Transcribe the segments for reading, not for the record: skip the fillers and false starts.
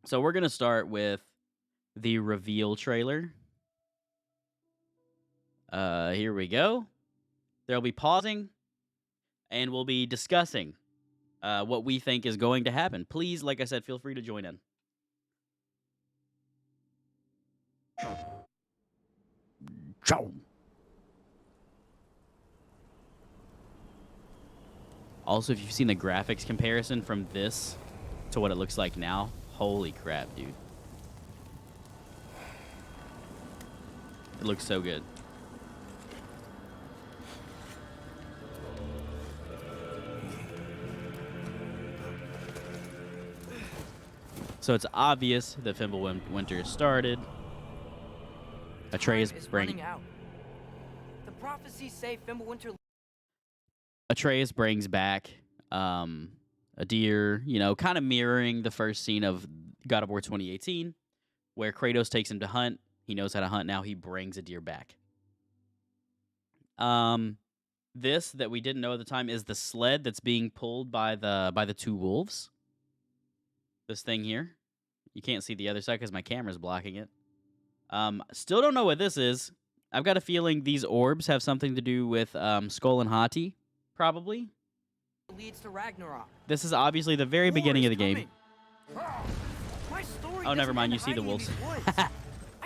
So we're gonna start with the reveal trailer. Here we go. There'll be pausing, and we'll be discussing what we think is going to happen. Please, like I said, feel free to join in. Ciao. Also, if you've seen the graphics comparison from this to what it looks like now, holy crap, dude. It looks so good. So it's obvious that Fimbulwinter started. Atreus running out. The prophecies say Fimbulwinter. Atreus brings back a deer, you know, kind of mirroring the first scene of God of War 2018, where Kratos takes him to hunt. He knows how to hunt now. He brings a deer back. This that we didn't know at the time is the sled that's being pulled by the two wolves. This thing here. You can't see the other side because my camera's blocking it. Still don't know what this is. I've got a feeling these orbs have something to do with Skull and Hati, probably. Leads to Ragnarok. This is obviously the very beginning of the game. My story Oh, never mind. You see the wolves. I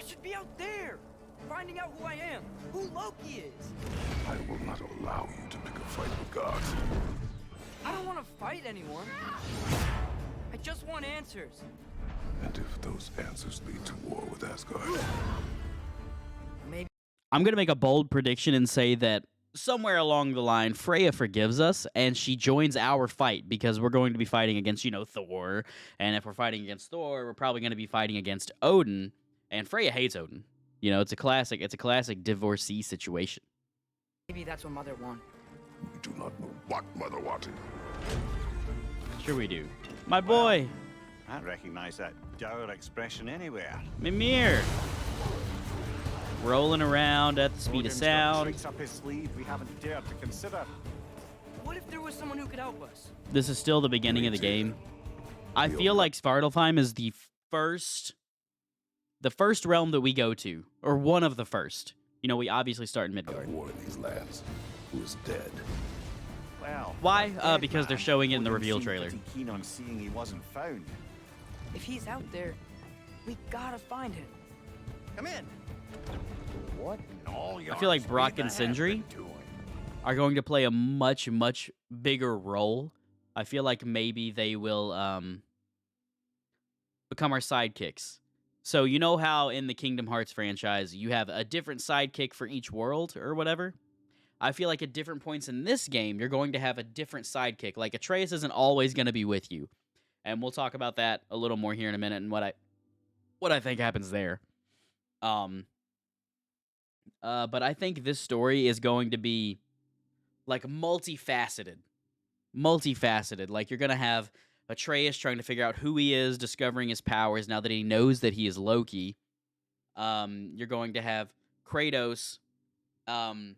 should be out there, finding out who I am, who Loki is. I will not allow you to pick a fight with gods. I don't want to fight anyone. I just want answers. And if those answers lead to war with Asgard, maybe. I'm going to make a bold prediction and say that somewhere along the line, Freya forgives us, and she joins our fight, because we're going to be fighting against, you know, Thor. And if we're fighting against Thor, we're probably going to be fighting against Odin. And Freya hates Odin. You know, it's a classic divorcee situation. Maybe that's what Mother wanted. we do not know what Mother wanted. Sure we do. My boy, I recognize that dour expression anywhere. Mimir. Rolling around at the speed of Odin's got sound. tricks up his sleeve we haven't dared to consider. What if there was someone who could help us? This is still the beginning of the game. I feel like Svartalfheim is the first realm that we go to, or one of the first. You know, we obviously start in Midgard. War in these lands. Who is dead? Well, Why? dead Because they're man, showing it in the Odin reveal seemed trailer. pretty keen on seeing he wasn't found. If he's out there, we gotta find him. Come in. What in all I feel like Yarn's Brock Speed and the Sindri have been doing? are going to play a much, much bigger role. I feel like maybe they will become our sidekicks. So you know how in the Kingdom Hearts franchise you have a different sidekick for each world or whatever? I feel like at different points in this game you're going to have a different sidekick. Like Atreus isn't always going to be with you. And we'll talk about that a little more here in a minute and what I think happens there. But I think this story is going to be like multifaceted. Like you're going to have Atreus trying to figure out who he is, discovering his powers now that he knows that he is Loki. You're going to have Kratos, and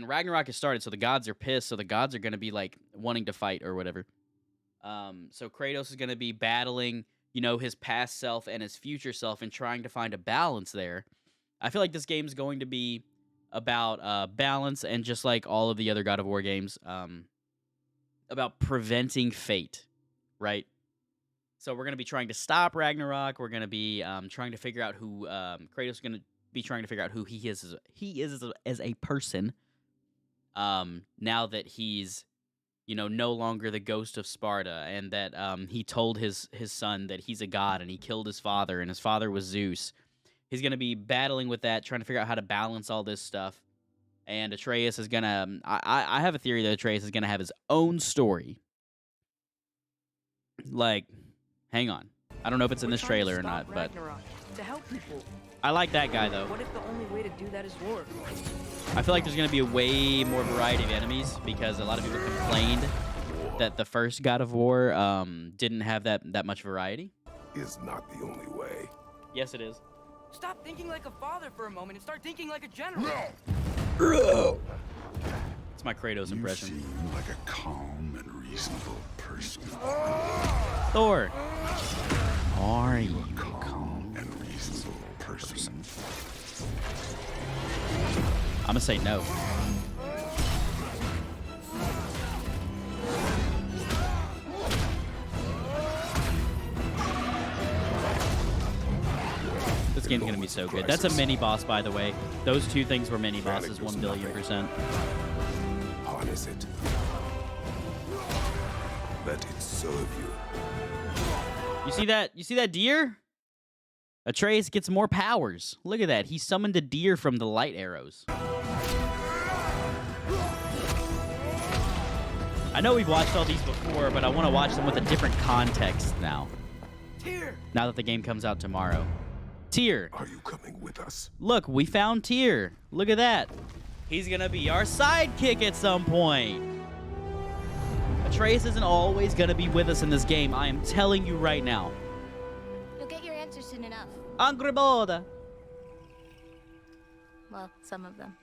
Ragnarok has started, so the gods are pissed, so the gods are going to be like wanting to fight or whatever. So Kratos is going to be battling, you know, his past self and his future self and trying to find a balance there. I feel like this game is going to be about balance, and just like all of the other God of War games, about preventing fate, right? So we're going to be trying to stop Ragnarok. We're going to be trying to figure out who Kratos is going to be trying to figure out who he is as a person. Now that he's, you know, no longer the ghost of Sparta, and that he told his son that he's a god and he killed his father, and his father was Zeus. He's going to be battling with that, trying to figure out how to balance all this stuff. And Atreus is going to... I have a theory that Atreus is going to have his own story. Like, hang on. I don't know if it's in this trailer or not, but... To help people. I like that guy, though. What if the only way to do that is war? I feel like there's going to be a way more variety of enemies, because a lot of people complained that the first God of War didn't have that much variety. Is not the only way. Yes, it is. Stop thinking like a father for a moment and start thinking like a general. It's my Kratos impression. You seem like a calm and reasonable person. Thor, are you gonna say no. This game's gonna be so good. That's a mini boss, by the way. Those two things were mini bosses, 1,000,000,000%. Harness it. Let it serve you. You see that? You see that deer? Atreus gets more powers. Look at that. He summoned a deer from the light arrows. I know we've watched all these before, but I want to watch them with a different context now. Tyr! Now that the game comes out tomorrow. Tyr. Are you coming with us? Look, we found Tyr. Look at that. He's going to be our sidekick at some point. Atreus isn't always going to be with us in this game. I am telling you right now. You'll get your answers soon enough. Angreboda. Well, some of them.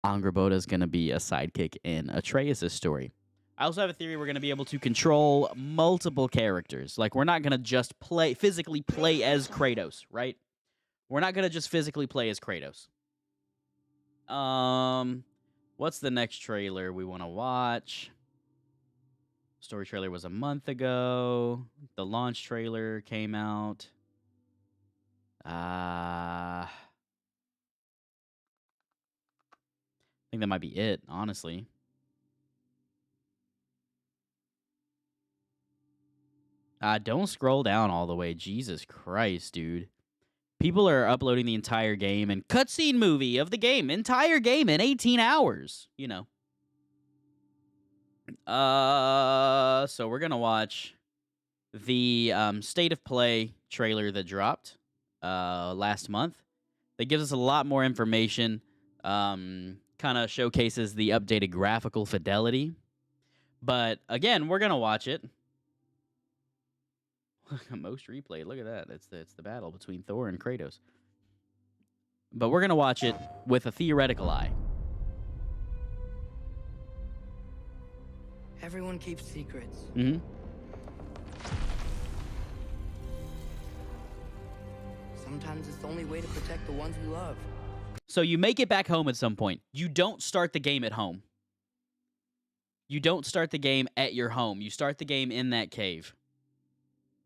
Angreboda is going to be a sidekick in Atreus' story. I also have a theory we're going to be able to control multiple characters. Like, we're not going to just physically play as Kratos, right? We're not going to just physically play as Kratos. What's the next trailer we want to watch? Story trailer was a month ago. The launch trailer came out. I think that might be it, honestly. Don't scroll down all the way. Jesus Christ, dude. People are uploading the entire game and cutscene movie of the game, entire game in 18 hours, you know. So we're going to watch the State of Play trailer that dropped last month. That gives us a lot more information, kind of showcases the updated graphical fidelity. But again, we're going to watch it. Most replayed. Look at that. It's the battle between Thor and Kratos. But we're going to watch it with a theoretical eye. Everyone keeps secrets. Mm-hmm. Sometimes it's the only way to protect the ones we love. So you make it back home at some point. You don't start the game at home. You don't start the game at your home. You start the game in that cave.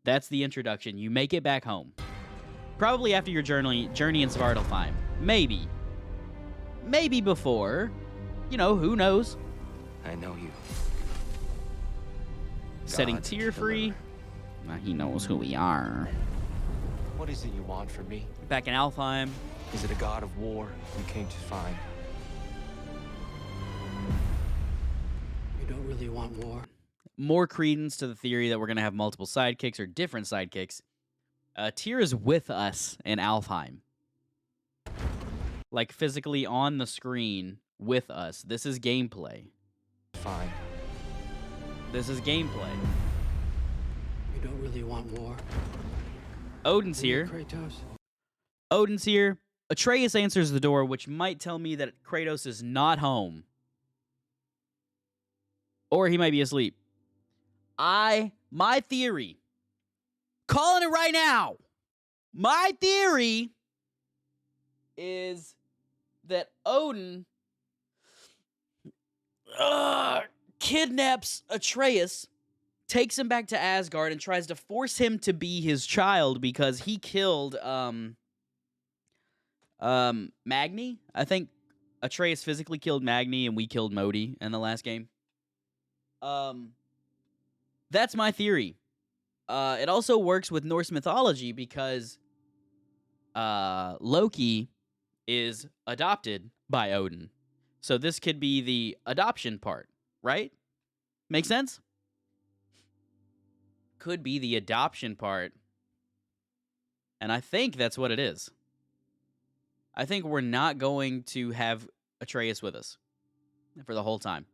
That's the introduction. You make it back home. Probably after your journey in Svartalfheim. Maybe. Maybe before. You know, who knows? I know you. Setting God's Tyr free. killer. Now he knows who we are. What is it you want from me? Back in Alfheim. Is it a god of war you came to find? You don't really want war. More credence to the theory that we're going to have multiple sidekicks or different sidekicks. Tyr is with us in Alfheim. Like, physically on the screen with us. This is gameplay. Fine. This is gameplay. You don't really want war. Odin's here. Kratos. Odin's here. Atreus answers the door, which might tell me that Kratos is not home. Or he might be asleep. My theory, calling it right now, my theory is that Odin kidnaps Atreus, takes him back to Asgard, and tries to force him to be his child because he killed Magni. I think Atreus physically killed Magni and we killed Modi in the last game. That's my theory. It also works with Norse mythology because Loki is adopted by Odin. So this could be the adoption part, right? Make sense? Could be the adoption part. And I think that's what it is. I think we're not going to have Atreus with us for the whole time.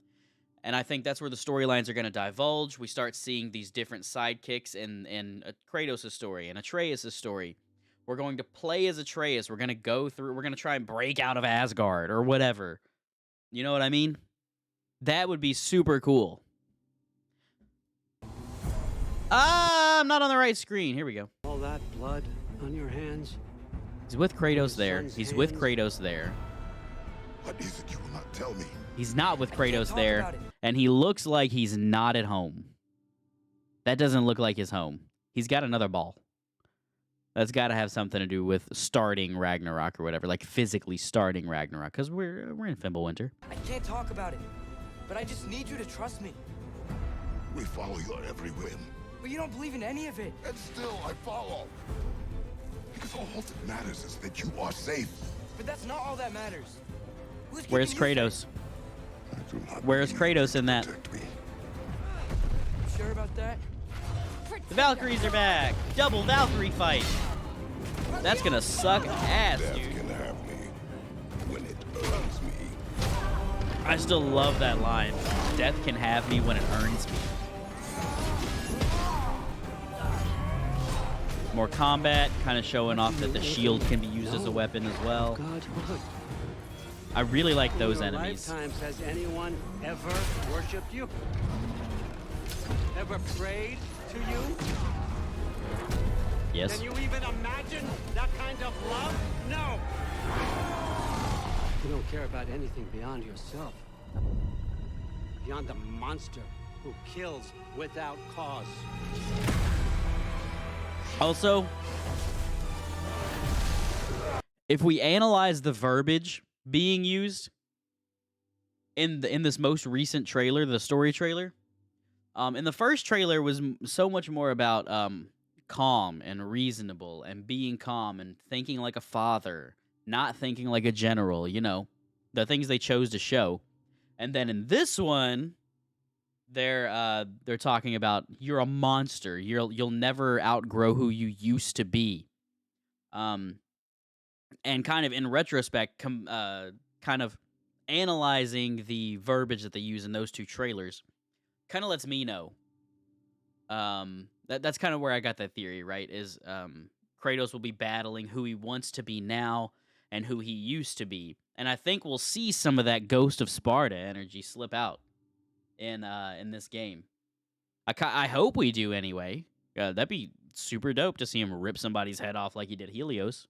And I think that's where the storylines are going to divulge. We start seeing these different sidekicks in Kratos' story and Atreus' story. We're going to play as Atreus. We're going to go through. We're going to try and break out of Asgard or whatever. You know what I mean? That would be super cool. I'm not on the right screen. Here we go. All that blood on your hands. He's with Kratos there. son's He's with hands. Kratos there. What is it you will not tell me? He's not with I can't Kratos talk there, about it. and he looks like he's not at home. That doesn't look like his home. He's got another ball. That's got to have something to do with starting Ragnarok or whatever, like physically starting Ragnarok, because we're in Fimbulwinter. I can't talk about it, but I just need you to trust me. We follow your every whim, But you don't believe in any of it. and still I follow. Because all that matters is that you are safe. But that's not all that matters. Who's Where's keeping you Kratos? I do not Where's believe you Kratos in can that? protect me. safe? Sure about that? The Valkyries are back. Double Valkyrie fight. That's gonna suck ass, Death dude. can have me when it earns me. I still love that line. Death can have me when it earns me. More combat, kind of showing off that the shield can be used as a weapon as well. God, look. I really like those In your enemies. lifetimes, has anyone ever worshipped you? Ever prayed to you? Yes. Can you even imagine that kind of love? No! You don't care about anything beyond yourself. Beyond the monster who kills without cause. Also, if we analyze the verbiage being used in this most recent trailer, the story trailer, in the first trailer was so much more about calm and reasonable and being calm and thinking like a father, not thinking like a general, you know, the things they chose to show. And then in this one, they're talking about you're a monster. You'll never outgrow who you used to be. And kind of in retrospect, kind of analyzing the verbiage that they use in those two trailers, kind of lets me know. That's kind of where I got that theory, right? Is Kratos will be battling who he wants to be now and who he used to be, and I think we'll see some of that Ghost of Sparta energy slip out in this game. I hope we do anyway. That'd be super dope to see him rip somebody's head off like he did Helios.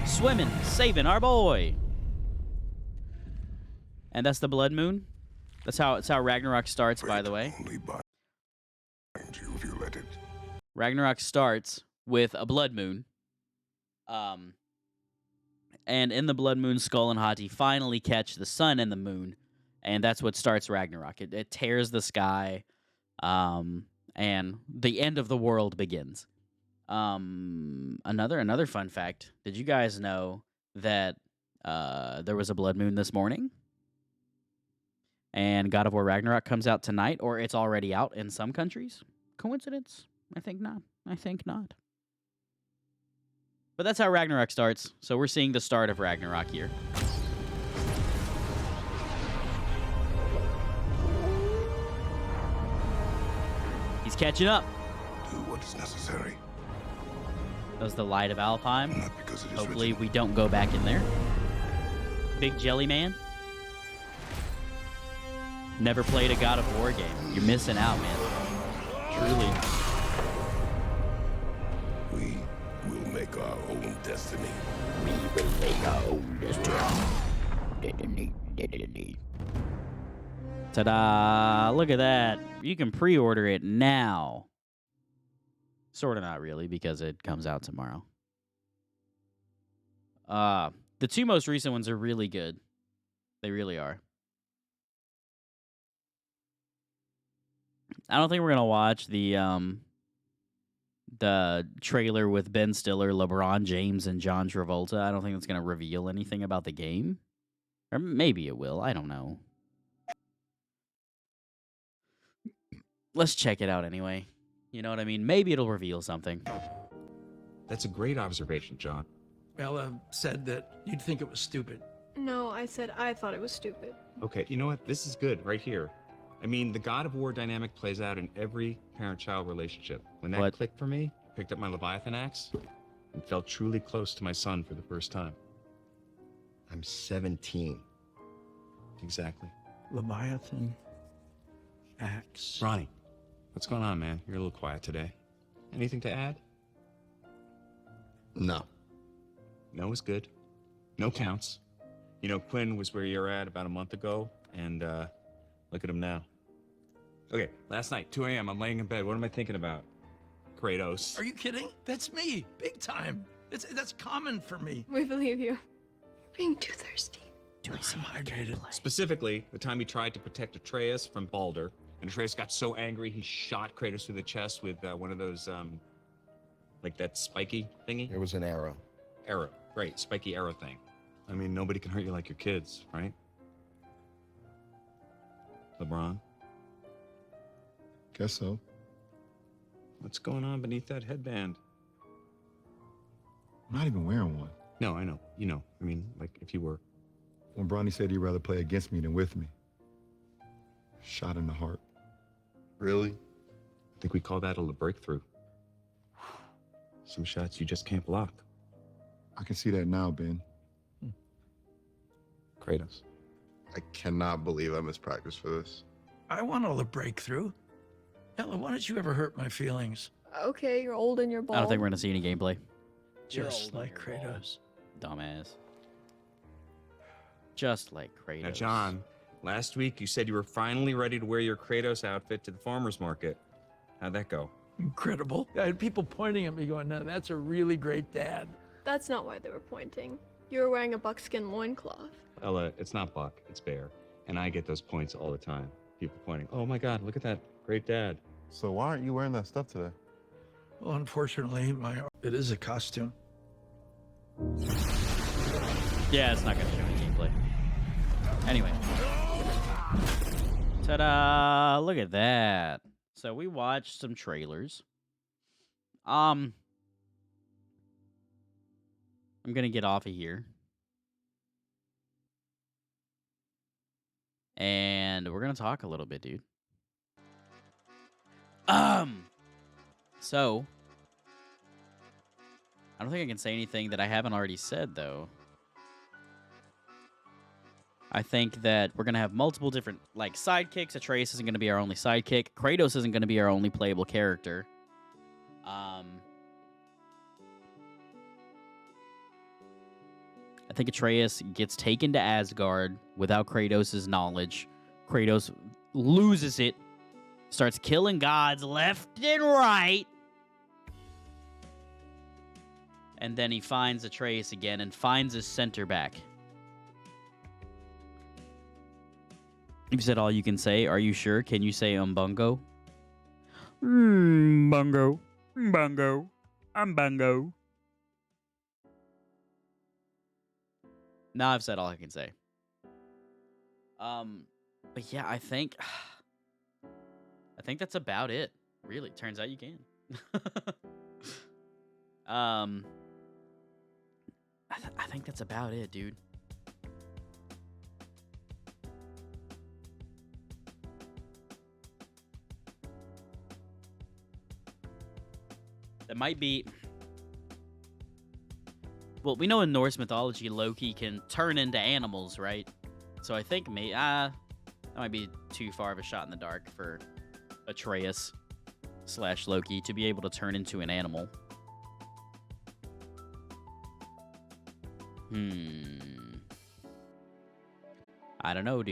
Swimming, saving our boy. And that's the Blood Moon. That's how Ragnarok starts, by the way. Only bind you if you let it. Ragnarok starts with a blood moon. And in the blood moon, Skull and Hati finally catch the sun and the moon, and that's what starts Ragnarok. It tears the sky, and the end of the world begins. Another fun fact: did you guys know that there was a blood moon this morning? And God of War Ragnarok comes out tonight, or it's already out in some countries. Coincidence? I think not. I think not. But that's how Ragnarok starts. So we're seeing the start of Ragnarok here. He's catching up. Do what is necessary. That was the Light of Alfheim. Not because it is Hopefully written. we don't go back in there. Big Jelly Man. Never played a God of War game. You're missing out, man. Truly. We will make our own destiny. Ta-da! Look at that. You can pre-order it now. Sort of not really, because it comes out tomorrow. The two most recent ones are really good. They really are. I don't think we're gonna watch the trailer with Ben Stiller, LeBron James, and John Travolta. I don't think that's gonna reveal anything about the game, or maybe it will. I don't know. Let's check it out anyway. You know what I mean? Maybe it'll reveal something. That's a great observation, John. Bella said that you'd think it was stupid. No, I said I thought it was stupid. Okay, you know what? This is good right here. I mean, the God of War dynamic plays out in every parent-child relationship. When that What? clicked for me, I picked up my Leviathan axe and felt truly close to my son for the first time. I'm 17. Exactly. Leviathan, axe. Ronnie, What's going on, man? You're a little quiet today. Anything to add? No. No is good. No counts. You know, Quinn was where you're at about a month ago, and look at him now. Okay, last night, 2 a.m., I'm laying in bed. What am I thinking about? Kratos. Are you kidding? That's me, big time. That's common for me. We believe you. You're being too thirsty. I'm hydrated. Specifically, the time he tried to protect Atreus from Balder, and Atreus got so angry he shot Kratos through the chest with one of those, like that spiky thingy? It was an arrow. Arrow. Right, spiky arrow thing. I mean, nobody can hurt you like your kids, right? LeBron? Guess so. What's going on beneath that headband? I'm not even wearing one. No, I know. You know. I mean, like, if you were. When Bronny said he'd rather play against me than with me. Shot in the heart. Really? I think we call that a breakthrough. Some shots you just can't block. I can see that now, Ben. Kratos. I cannot believe I missed practice for this. I want all the breakthrough. Ella, why don't you ever hurt my feelings? Okay, you're old and you're bald. I don't think we're gonna see any gameplay. Just like Kratos. Dumbass. Just like Kratos. Now, John, last week you said you were finally ready to wear your Kratos outfit to the farmer's market. How'd that go? Incredible. I had people pointing at me going, no, that's a really great dad. That's not why they were pointing. You were wearing a buckskin loincloth. Ella, it's not Buck, it's Bear. And I get those points all the time. People pointing, oh my God, look at that great dad. So why aren't you wearing that stuff today? Well, unfortunately, it is a costume. Yeah, it's not gonna show any gameplay. Anyway. Ta-da! Look at that. So we watched some trailers. I'm gonna get off of here. And we're gonna talk a little bit, dude. So I don't think I can say anything that I haven't already said, though. I think that we're going to have multiple different, like, sidekicks. Atreus isn't going to be our only sidekick. Kratos isn't going to be our only playable character. I think Atreus gets taken to Asgard without Kratos' knowledge. Kratos loses it, starts killing gods left and right. And then he finds Atreus again and finds his center back. You've said all you can say. Are you sure? Can you say Bungo? Bungo. Bungo. I'm Bungo. Now I've said all I can say. But yeah, I think that's about it. Really, turns out you can. I think that's about it, dude. That might be... Well, we know in Norse mythology, Loki can turn into animals, right? So I think that might be too far of a shot in the dark for Atreus / Loki to be able to turn into an animal. I don't know, dude.